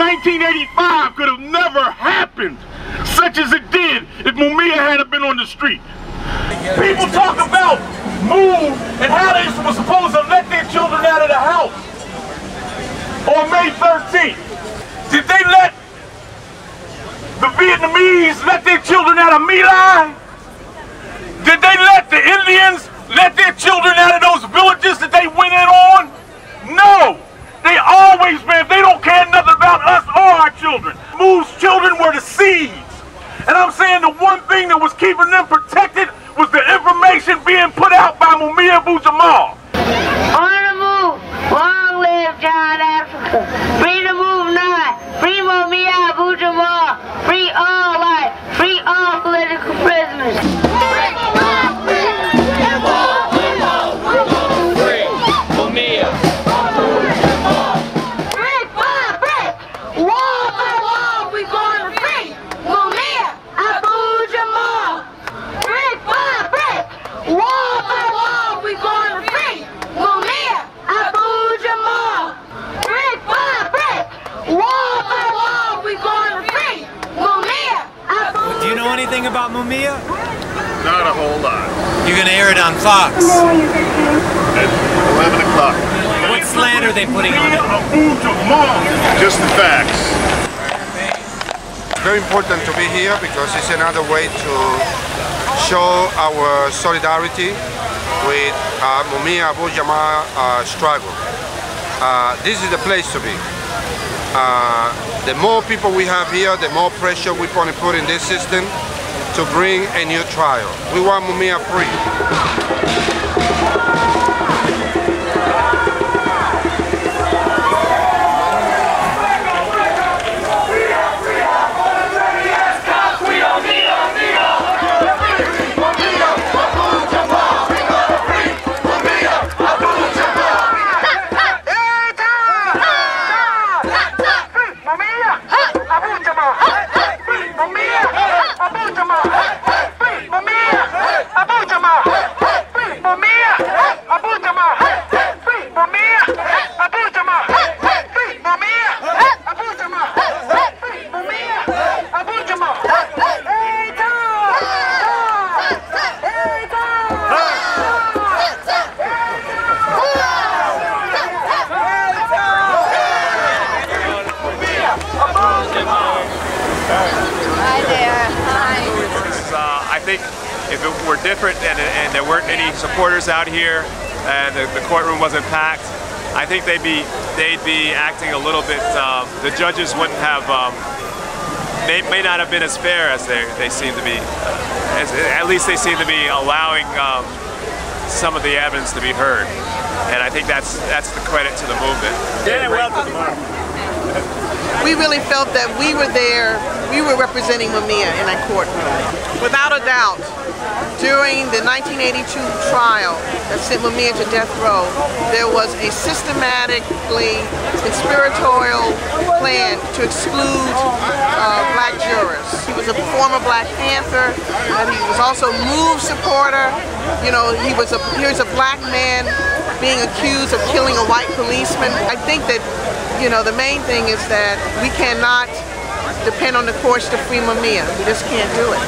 1985 could have never happened, such as it did, if Mumia hadn't been on the street. People talk about move and how they were supposed to let their children out of the house on May 13th. Did they let the Vietnamese let their children out of My Lai? Did they let the Indians let their children out of those villages that they went in on? No! They always been, they don't care nothing about us or our children. Moo's children were the seeds. And I'm saying the one thing that was keeping them protected was the information being put out by Mumia Abu-Jamal. On the move, long live John Africa. Free the move not. Free Mumia Abu-Jamal. Free all life. Free all political prisoners. Anything about Mumia? Not a whole lot. You're gonna air it on Fox at 11 o'clock. What slant are they putting on it? Just the facts. It's very important to be here because it's another way to show our solidarity with Mumia Abu-Jamal struggle. This is the place to be. The more people we have here, the more pressure we want to put in this system to bring a new trial. We want Mumia free. I think if it were different and there weren't any supporters out here and the courtroom wasn't packed, I think they'd be acting a little bit. The judges wouldn't have. They may not have been as fair as they seem to be. At least they seem to be allowing some of the evidence to be heard, and I think that's the credit to the movement. We really felt that we were there, we were representing Mumia in that courtroom. Without a doubt, during the 1982 trial that sent Mumia to death row, there was a systematically conspiratorial plan to exclude black jurors. He was a former Black Panther, and he was also a MOVE supporter. You know, here's a black man being accused of killing a white policeman. I think that, you know, the main thing is that we cannot depend on the courts to free Mumia. We just can't do it.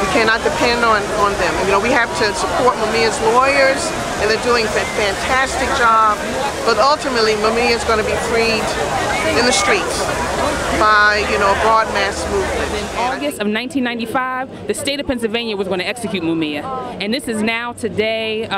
We cannot depend on them. You know, we have to support Mumia's lawyers, and they're doing a fantastic job. But ultimately, Mumia is going to be freed in the streets by, you know, a broad mass movement. In August of 1995, the state of Pennsylvania was going to execute Mumia. And this is now today,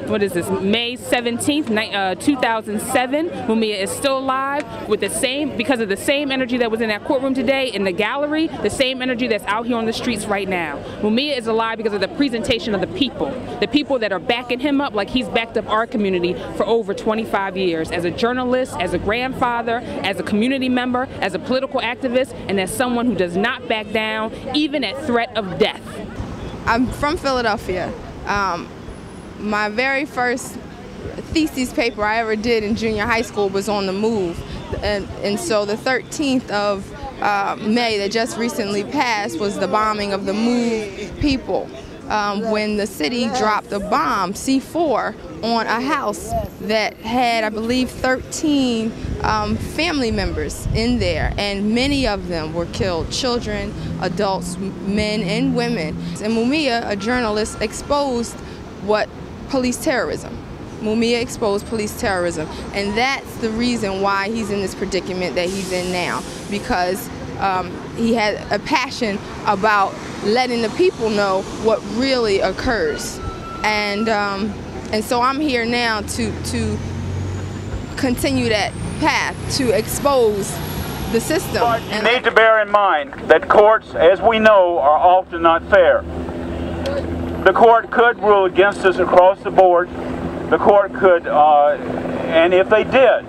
what is this, May 17th, 2007. Mumia is still alive with the same, because of the same energy that was in that courtroom today in the gallery, the same energy that's out here on the streets right now. Mumia is alive because of the presentation of the people that are backing him up like he's backed up our community for over 25 years, as a journalist, as a grandfather, as a community member, as a political activist, and as someone who does not back down, even at threat of death. I'm from Philadelphia. My very first thesis paper I ever did in junior high school was on the MOVE. And so the 13th of May that just recently passed was the bombing of the MOVE people. When the city dropped a bomb, C4, on a house that had, I believe, 13 family members in there, and many of them were killed. Children, adults, men and women. And Mumia, a journalist, exposed what police terrorism. Mumia exposed police terrorism, and that's the reason why he's in this predicament that he's in now, because he had a passion about letting the people know what really occurs. And so I'm here now to continue that path, to expose the system. But you need to bear in mind that courts, as we know, are often not fair. The court could rule against us across the board. The court could, and if they did,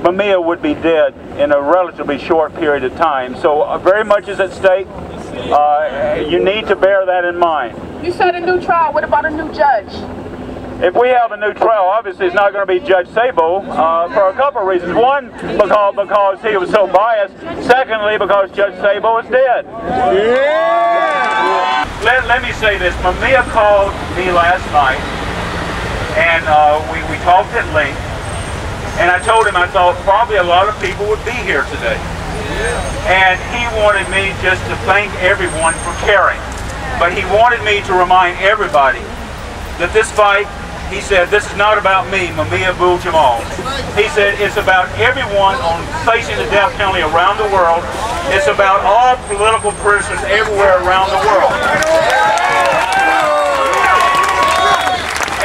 Mumia would be dead in a relatively short period of time. So very much is at stake. You need to bear that in mind. You said a new trial. What about a new judge? If we have a new trial, obviously it's not going to be Judge Sabo for a couple of reasons. One, because he was so biased. Secondly, because Judge Sabo is dead. Yeah. Let me say this. Mumia called me last night, and we talked at length. And I told him I thought probably a lot of people would be here today. And he wanted me just to thank everyone for caring. But he wanted me to remind everybody that this fight, he said, this is not about me, Mumia Abu-Jamal. He said it's about everyone facing the death penalty around the world. It's about all political prisoners everywhere around the world.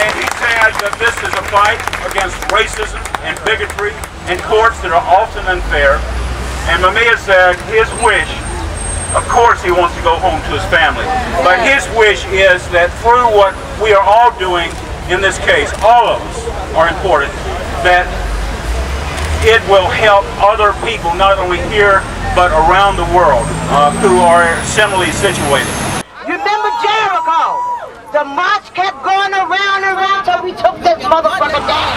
And he said that this is a fight against racism and bigotry and courts that are often unfair. And Mumia said his wish, of course he wants to go home to his family, but his wish is that through what we are all doing in this case, all of us are important, that it will help other people not only here but around the world who are similarly situated. You remember Jericho? The march kept going around and around till we took this motherfucker down.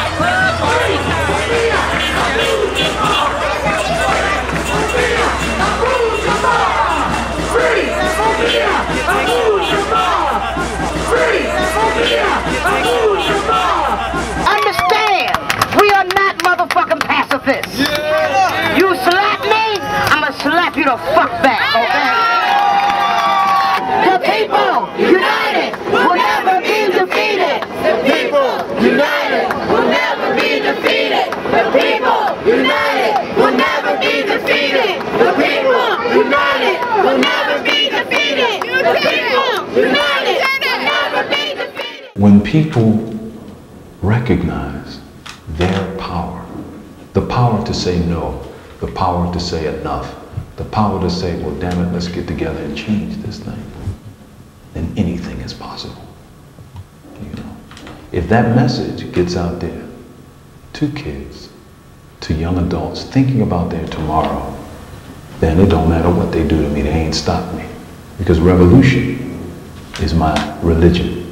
Understand, we are not motherfucking pacifists. Yeah. You slap me, I'ma slap you the fuck back, okay? The people united will never be defeated. The people united will never be defeated. The people united will never be defeated. The people united will never be defeated. The people united will never be defeated. When people recognize their power, the power to say no, the power to say enough, the power to say, well, damn it, let's get together and change this thing, then anything is possible. You know, if that message gets out there to kids, to young adults thinking about their tomorrow, then it don't matter what they do to me, they ain't stopped me. Because revolution is my religion.